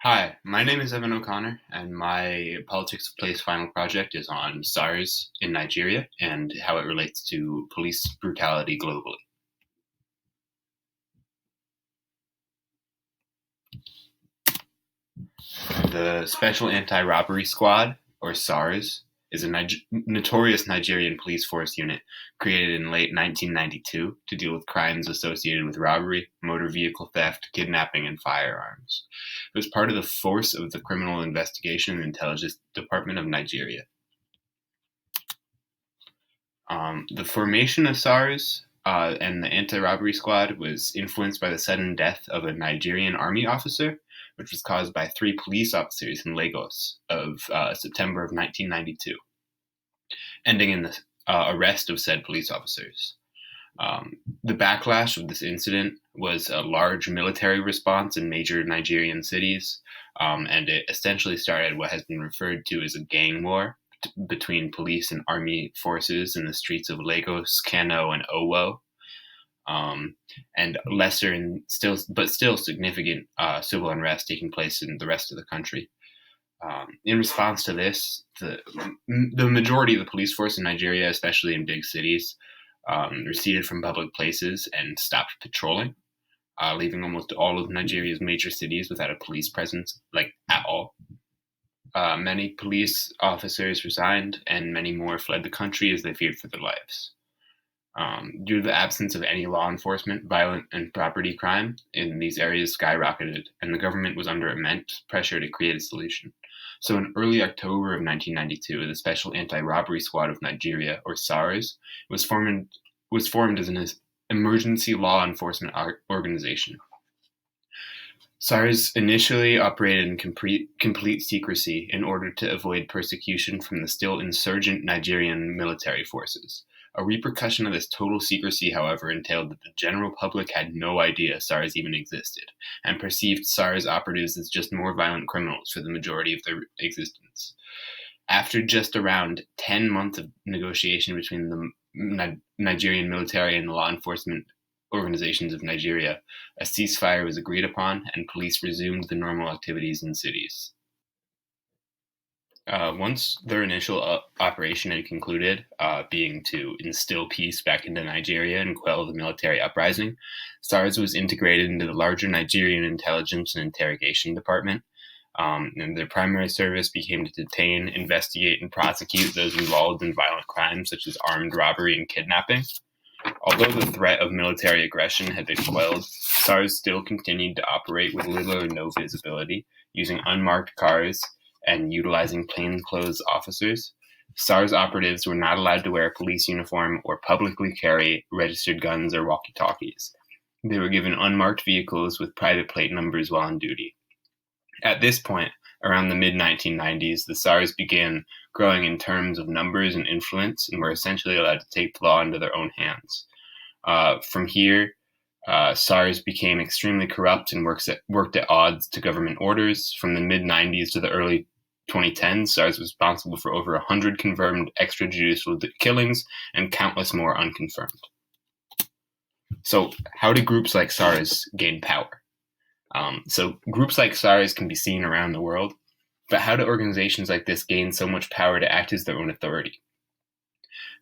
Hi, my name is Evan O'Connor, and my Politics of Place final project is on SARS in Nigeria and how it relates to police brutality globally. The Special Anti-Robbery Squad, or SARS, is a notorious Nigerian police force unit created in late 1992 to deal with crimes associated with robbery, motor vehicle theft, kidnapping, and firearms. It was part of the force of the Criminal Investigation and Intelligence Department of Nigeria. The formation of SARS and the anti-robbery squad was influenced by the sudden death of a Nigerian army officer, which was caused by three police officers in Lagos of September of 1992, ending in the arrest of said police officers. The backlash of this incident was a large military response in major Nigerian cities, and it essentially started what has been referred to as a gang war between police and army forces in the streets of Lagos, Kano, and Owo, and lesser and still significant civil unrest taking place in the rest of the country. In response to this, the majority of the police force in Nigeria, especially in big cities, receded from public places and stopped patrolling, leaving almost all of Nigeria's major cities without a police presence, like at all. Many police officers resigned, and many more fled the country as they feared for their lives. Due to the absence of any law enforcement, violent and property crime in these areas skyrocketed, and the government was under immense pressure to create a solution. So in early October of 1992, the Special Anti-Robbery Squad of Nigeria, or SARS, was formed as an emergency law enforcement organization. SARS initially operated in complete secrecy in order to avoid persecution from the still insurgent Nigerian military forces. A repercussion of this total secrecy, however, entailed that the general public had no idea SARS even existed, and perceived SARS operatives as just more violent criminals for the majority of their existence. After just around 10 months of negotiation between the Nigerian military and the law enforcement organizations of Nigeria, a ceasefire was agreed upon, and police resumed the normal activities in cities. Once their initial operation had concluded, being to instill peace back into Nigeria and quell the military uprising, SARS was integrated into the larger Nigerian Intelligence and Interrogation Department, and their primary service became to detain, investigate, and prosecute those involved in violent crimes such as armed robbery and kidnapping. Although the threat of military aggression had been quelled, SARS still continued to operate with little or no visibility, using unmarked cars and utilizing plainclothes officers. SARS operatives were not allowed to wear a police uniform or publicly carry registered guns or walkie-talkies. They were given unmarked vehicles with private plate numbers while on duty. At this point, around the mid-1990s, the SARS began growing in terms of numbers and influence, and were essentially allowed to take the law into their own hands. From here, SARS became extremely corrupt and worked at odds to government orders. From the mid-90s to the early 2010s, SARS was responsible for over 100 confirmed extrajudicial killings and countless more unconfirmed. So how do groups like SARS gain power? So groups like SARS can be seen around the world, but how do organizations like this gain so much power to act as their own authority?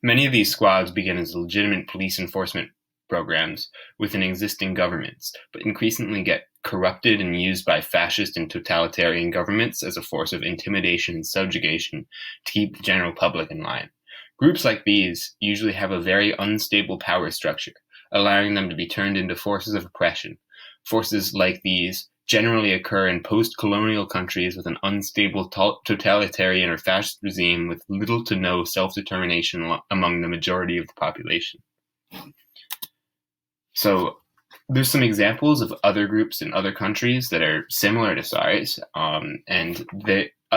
Many of these squads begin as legitimate police enforcement programs within existing governments, but increasingly get corrupted and used by fascist and totalitarian governments as a force of intimidation and subjugation to keep the general public in line. Groups like these usually have a very unstable power structure, allowing them to be turned into forces of oppression. Forces like these generally occur in post-colonial countries with an unstable totalitarian or fascist regime with little to no self-determination among the majority of the population. So there's some examples of other groups in other countries that are similar to SARS, and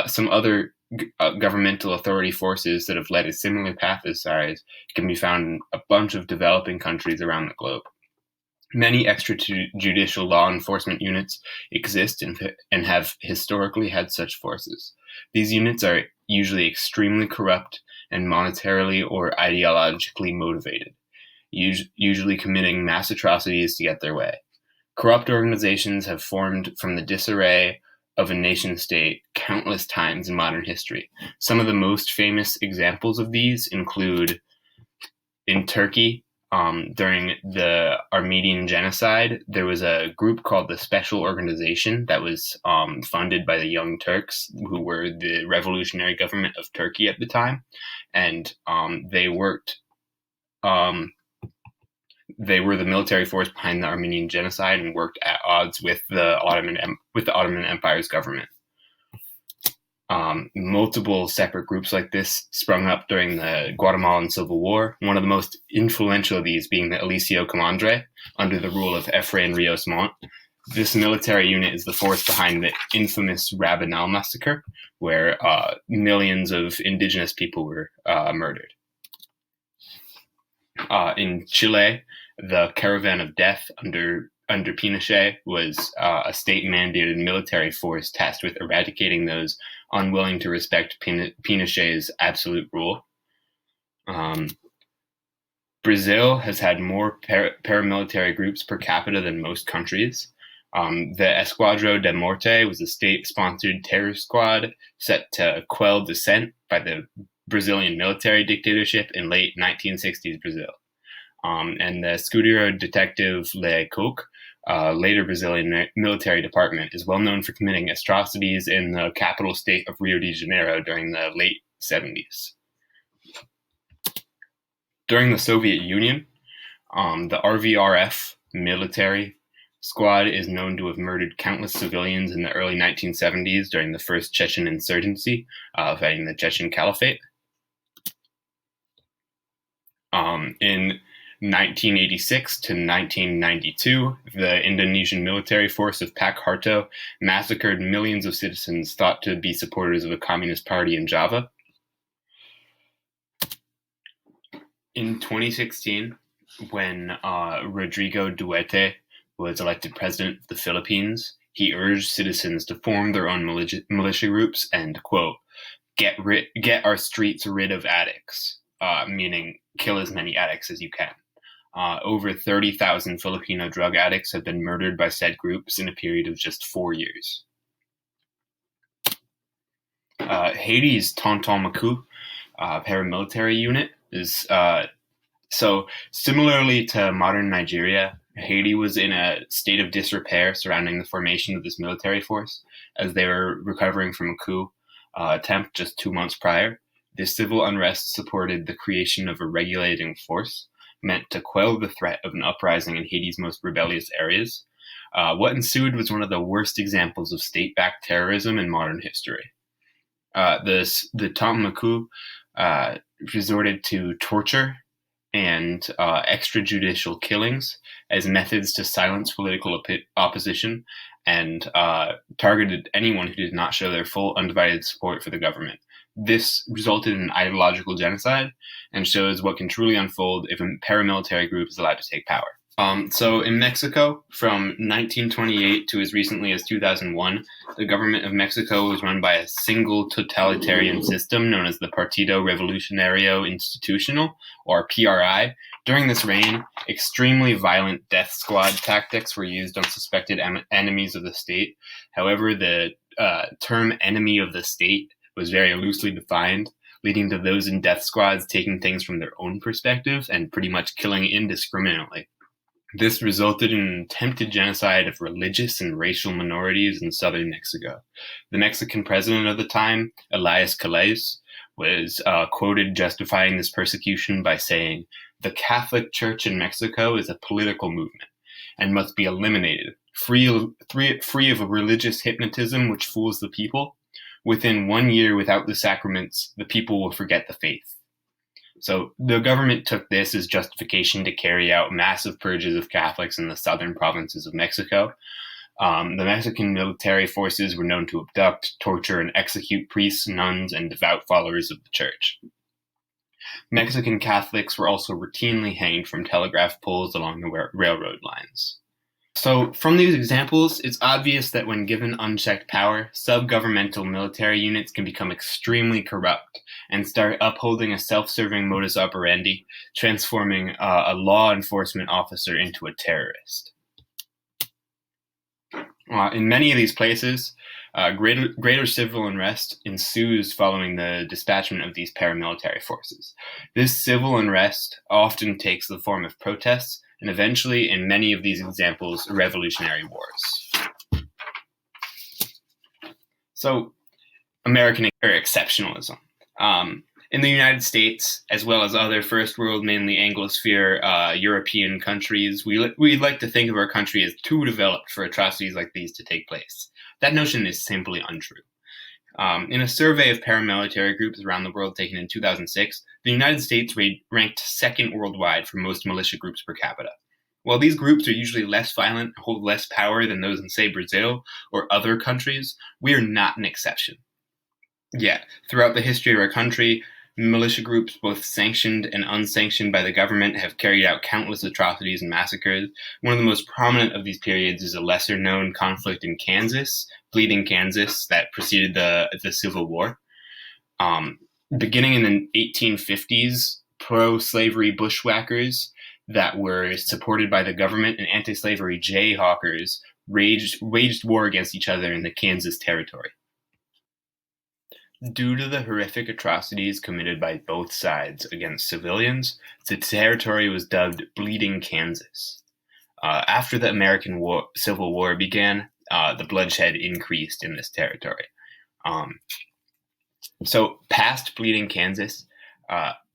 some other governmental authority forces that have led a similar path as SARS can be found in a bunch of developing countries around the globe. Many extrajudicial law enforcement units exist and have historically had such forces. These units are usually extremely corrupt and monetarily or ideologically motivated, usually committing mass atrocities to get their way. Corrupt organizations have formed from the disarray of a nation state countless times in modern history. Some of the most famous examples of these include in Turkey, during the Armenian genocide, there was a group called the Special Organization that was funded by the Young Turks, who were the revolutionary government of Turkey at the time, and they worked. They were the military force behind the Armenian genocide and worked at odds with the Ottoman Empire's government. Multiple separate groups like this sprung up during the Guatemalan Civil War, one of the most influential of these being the Eliseo Comandre, under the rule of Efrain Rios Montt. This military unit is the force behind the infamous Rabanal massacre, where millions of indigenous people were murdered. In Chile, the Caravan of Death under Pinochet was a state-mandated military force tasked with eradicating those unwilling to respect Pinochet's absolute rule. Brazil has had more paramilitary groups per capita than most countries. The Esquadro da Morte was a state-sponsored terror squad set to quell dissent by the Brazilian military dictatorship in late 1960s Brazil. And the Escudeiro Detective Le Coq, later Brazilian military department, is well known for committing atrocities in the capital state of Rio de Janeiro during the late 70s. During the Soviet Union, the RVRF military squad is known to have murdered countless civilians in the early 1970s during the first Chechen insurgency, fighting the Chechen Caliphate. In 1986 to 1992, the Indonesian military force of Pak Harto massacred millions of citizens thought to be supporters of the Communist Party in Java. In 2016, when Rodrigo Duterte was elected president of the Philippines, he urged citizens to form their own militia groups and, quote, get our streets rid of addicts, meaning kill as many addicts as you can. Over 30,000 Filipino drug addicts have been murdered by said groups in a period of just 4 years. Haiti's Tonton Macoute paramilitary unit is so similarly to modern Nigeria, Haiti was in a state of disrepair surrounding the formation of this military force as they were recovering from a coup attempt just 2 months prior. This civil unrest supported the creation of a regulating force meant to quell the threat of an uprising in Haiti's most rebellious areas. What ensued was one of the worst examples of state-backed terrorism in modern history. The Tonton Macoute resorted to torture and extrajudicial killings as methods to silence political opposition and targeted anyone who did not show their full undivided support for the government. This resulted in ideological genocide and shows what can truly unfold if a paramilitary group is allowed to take power. So in Mexico, from 1928 to as recently as 2001, the government of Mexico was run by a single totalitarian system known as the Partido Revolucionario Institucional, or PRI. During this reign, extremely violent death squad tactics were used on suspected enemies of the state. However, the term enemy of the state was very loosely defined, leading to those in death squads taking things from their own perspective and pretty much killing indiscriminately. This resulted in an attempted genocide of religious and racial minorities in southern Mexico. The Mexican president of the time, Elias Calles, was quoted justifying this persecution by saying, "The Catholic Church in Mexico is a political movement and must be eliminated, free of a religious hypnotism which fools the people. Within 1 year without the sacraments, the people will forget the faith." So the government took this as justification to carry out massive purges of Catholics in the southern provinces of Mexico. The Mexican military forces were known to abduct, torture, and execute priests, nuns, and devout followers of the church. Mexican Catholics were also routinely hanged from telegraph poles along the railroad lines. So from these examples, it's obvious that when given unchecked power, sub-governmental military units can become extremely corrupt and start upholding a self-serving modus operandi, transforming a law enforcement officer into a terrorist. In many of these places, Greater civil unrest ensues following the dispatchment of these paramilitary forces. This civil unrest often takes the form of protests and eventually, in many of these examples, revolutionary wars. So, American exceptionalism. In the United States, as well as other first world, mainly Anglosphere European countries, we like to think of our country as too developed for atrocities like these to take place. That notion is simply untrue. In a survey of paramilitary groups around the world taken in 2006, the United States ranked second worldwide for most militia groups per capita. While these groups are usually less violent, hold less power than those in, say, Brazil or other countries, we are not an exception. Yet, throughout the history of our country, militia groups, both sanctioned and unsanctioned by the government, have carried out countless atrocities and massacres. One of the most prominent of these periods is a lesser-known conflict in Kansas, Bleeding Kansas, that preceded the Civil War. Beginning in the 1850s, pro-slavery bushwhackers that were supported by the government and anti-slavery jayhawkers waged war against each other in the Kansas territory. Due to the horrific atrocities committed by both sides against civilians, the territory was dubbed Bleeding Kansas. After the American Civil War began, the bloodshed increased in this territory. So past Bleeding Kansas,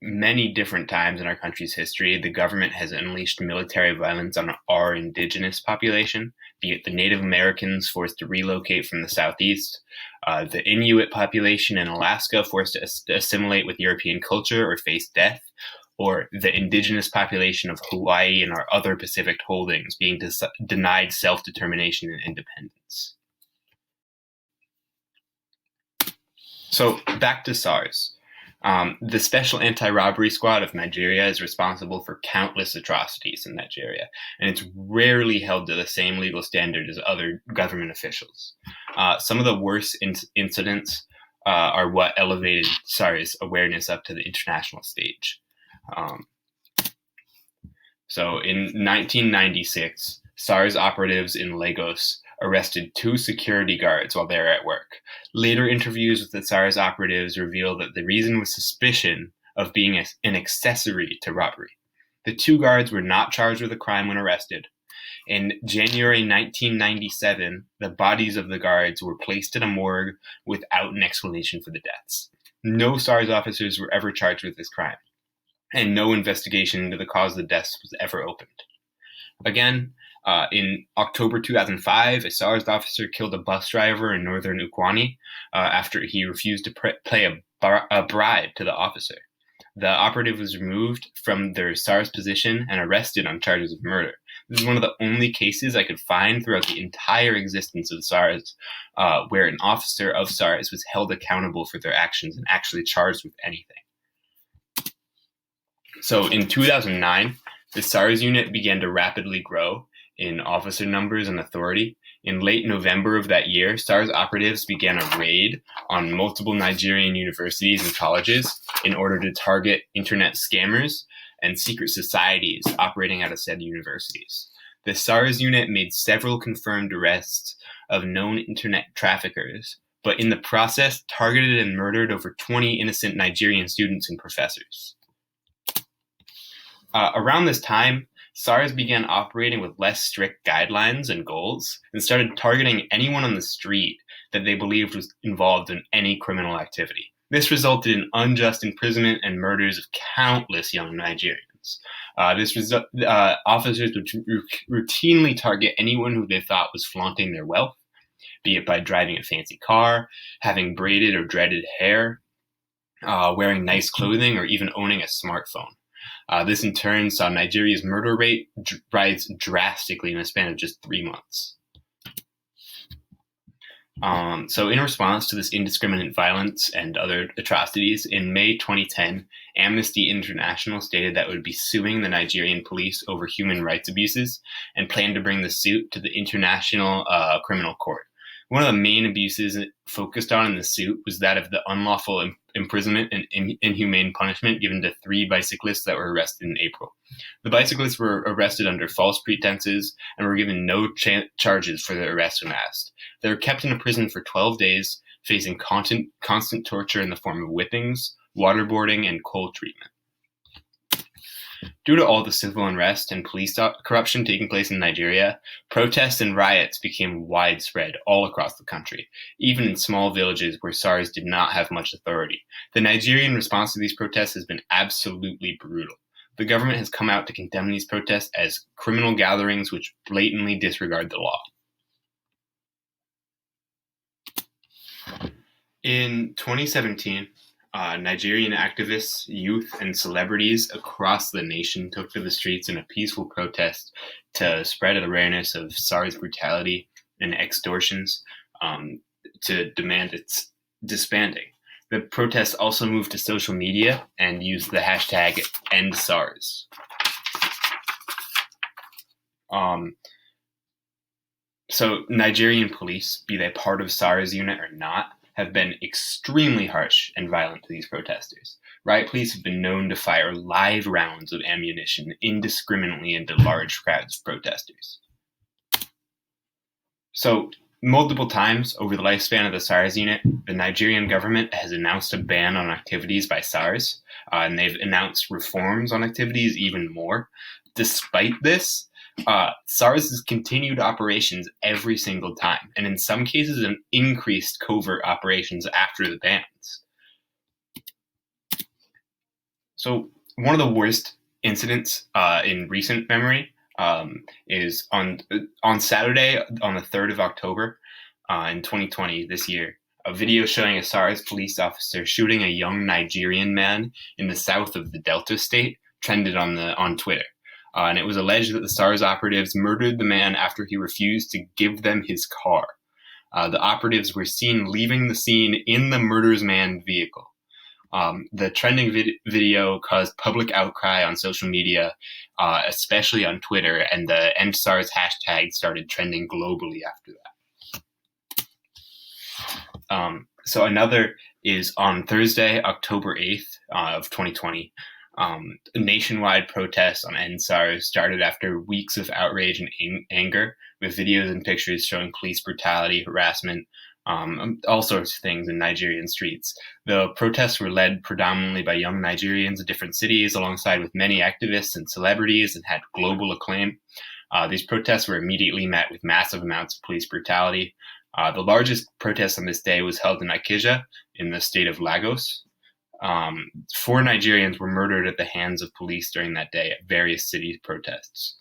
many different times in our country's history, the government has unleashed military violence on our indigenous population, be it the Native Americans forced to relocate from the Southeast, the Inuit population in Alaska forced to assimilate with European culture or face death, or the indigenous population of Hawaii and our other Pacific holdings being denied self-determination and independence. So back to SARS. The Special Anti-Robbery Squad of Nigeria is responsible for countless atrocities in Nigeria, and it's rarely held to the same legal standard as other government officials. Some of the worst incidents are what elevated SARS awareness up to the international stage. So in 1996, SARS operatives in Lagos arrested 2 security guards while they were at work. Later interviews with the SARS operatives revealed that the reason was suspicion of being an accessory to robbery. The 2 guards were not charged with a crime when arrested. In January 1997, the bodies of the guards were placed in a morgue without an explanation for the deaths. No SARS officers were ever charged with this crime, and no investigation into the cause of the deaths was ever opened. Again, in October 2005, a SARS officer killed a bus driver in northern Ukwani after he refused to pay a bribe to the officer. The operative was removed from their SARS position and arrested on charges of murder. This is one of the only cases I could find throughout the entire existence of SARS where an officer of SARS was held accountable for their actions and actually charged with anything. So in 2009, the SARS unit began to rapidly grow in officer numbers and authority. In late November of that year, SARS operatives began a raid on multiple Nigerian universities and colleges in order to target internet scammers and secret societies operating out of said universities. The SARS unit made several confirmed arrests of known internet traffickers, but in the process targeted and murdered over 20 innocent Nigerian students and professors. Around this time, SARS began operating with less strict guidelines and goals and started targeting anyone on the street that they believed was involved in any criminal activity. This resulted in unjust imprisonment and murders of countless young Nigerians. Officers would routinely target anyone who they thought was flaunting their wealth, be it by driving a fancy car, having braided or dreaded hair, wearing nice clothing, or even owning a smartphone. This in turn saw Nigeria's murder rate rise drastically in a span of just 3 months. So in response to this indiscriminate violence and other atrocities, in May 2010, Amnesty International stated that it would be suing the Nigerian police over human rights abuses and planned to bring the suit to the International Criminal Court. One of the main abuses focused on in the suit was that of the unlawful imprisonment and inhumane punishment given to 3 bicyclists that were arrested in April. The bicyclists were arrested under false pretenses and were given no charges for their arrest when asked. They were kept in a prison for 12 days, facing constant torture in the form of whippings, waterboarding, and cold treatment. Due to all the civil unrest and police corruption taking place in Nigeria, protests and riots became widespread all across the country, even in small villages where SARS did not have much authority. The Nigerian response to these protests has been absolutely brutal. The government has come out to condemn these protests as criminal gatherings which blatantly disregard the law. In 2017, Nigerian activists, youth, and celebrities across the nation took to the streets in a peaceful protest to spread awareness of SARS brutality and extortions to demand its disbanding. The protests also moved to social media and used the hashtag #EndSARS. So Nigerian police, be they part of SARS unit or not, have been extremely harsh and violent to these protesters. Riot police have been known to fire live rounds of ammunition indiscriminately into large crowds of protesters. So, multiple times over the lifespan of the SARS unit, the Nigerian government has announced a ban on activities by SARS, and they've announced reforms on activities even more. Despite this, SARS has continued operations every single time, and in some cases, increased covert operations after the bans. So, one of the worst incidents in recent memory is on Saturday, on the 3rd of October in 2020, this year. A video showing a SARS police officer shooting a young Nigerian man in the south of the Delta state trended on Twitter. And it was alleged that the SARS operatives murdered the man after he refused to give them his car. The operatives were seen leaving the scene in the murder's man vehicle. The trending video caused public outcry on social media, especially on Twitter, and the #EndSARS hashtag started trending globally after that. So another is on Thursday, October 8th of 2020. Nationwide protests on #EndSARS started after weeks of outrage and anger, with videos and pictures showing police brutality, harassment, all sorts of things in Nigerian streets. The protests were led predominantly by young Nigerians in different cities, alongside with many activists and celebrities, and had global acclaim. These protests were immediately met with massive amounts of police brutality. The largest protest on this day was held in Ikeja, in the state of Lagos. 4 Nigerians were murdered at the hands of police during that day at various city protests.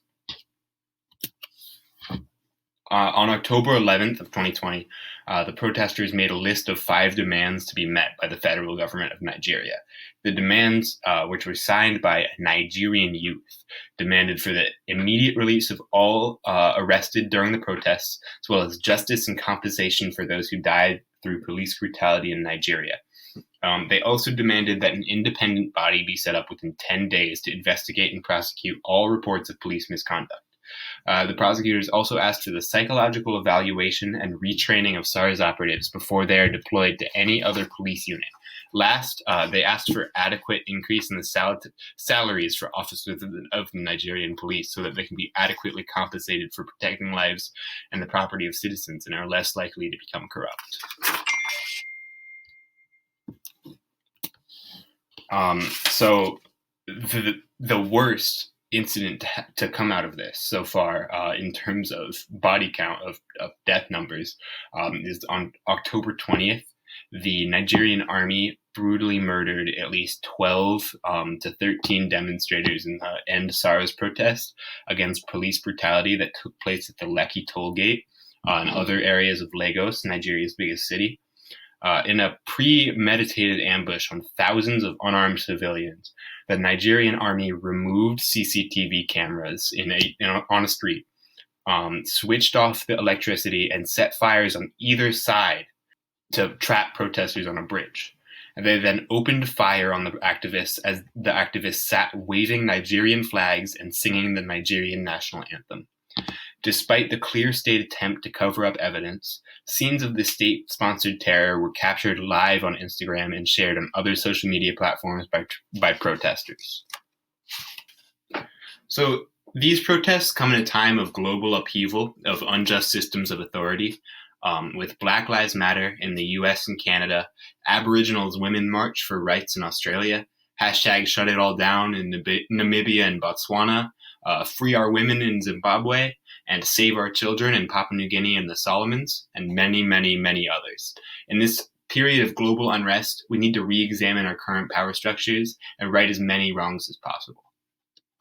On October 11th of 2020, the protesters made a list of 5 demands to be met by the federal government of Nigeria. The demands, which were signed by Nigerian youth, demanded for the immediate release of all arrested during the protests, as well as justice and compensation for those who died through police brutality in Nigeria. They also demanded that an independent body be set up within 10 days to investigate and prosecute all reports of police misconduct. The prosecutors also asked for the psychological evaluation and retraining of SARS operatives before they are deployed to any other police unit. Last, they asked for adequate increase in the salaries for officers of the Nigerian police so that they can be adequately compensated for protecting lives and the property of citizens and are less likely to become corrupt. So the worst incident to come out of this so far, in terms of body count of death numbers, is on October 20th. The Nigerian army brutally murdered at least 12 to 13 demonstrators in the #EndSARS protest against police brutality that took place at the Lekki toll gate and other areas of Lagos, Nigeria's biggest city. In a premeditated ambush on thousands of unarmed civilians, the Nigerian army removed CCTV cameras on a street, switched off the electricity, and set fires on either side to trap protesters on a bridge. And they then opened fire on the activists as the activists sat waving Nigerian flags and singing the Nigerian national anthem. Despite the clear state attempt to cover up evidence, scenes of the state-sponsored terror were captured live on Instagram and shared on other social media platforms by protesters. So these protests come at a time of global upheaval of unjust systems of authority, with Black Lives Matter in the US and Canada, Aboriginals Women March for Rights in Australia, hashtag Shut It All Down in Namibia and Botswana, Free Our Women in Zimbabwe, and Save Our Children in Papua New Guinea and the Solomons, and many, many, many others. In this period of global unrest, we need to re-examine our current power structures and right as many wrongs as possible.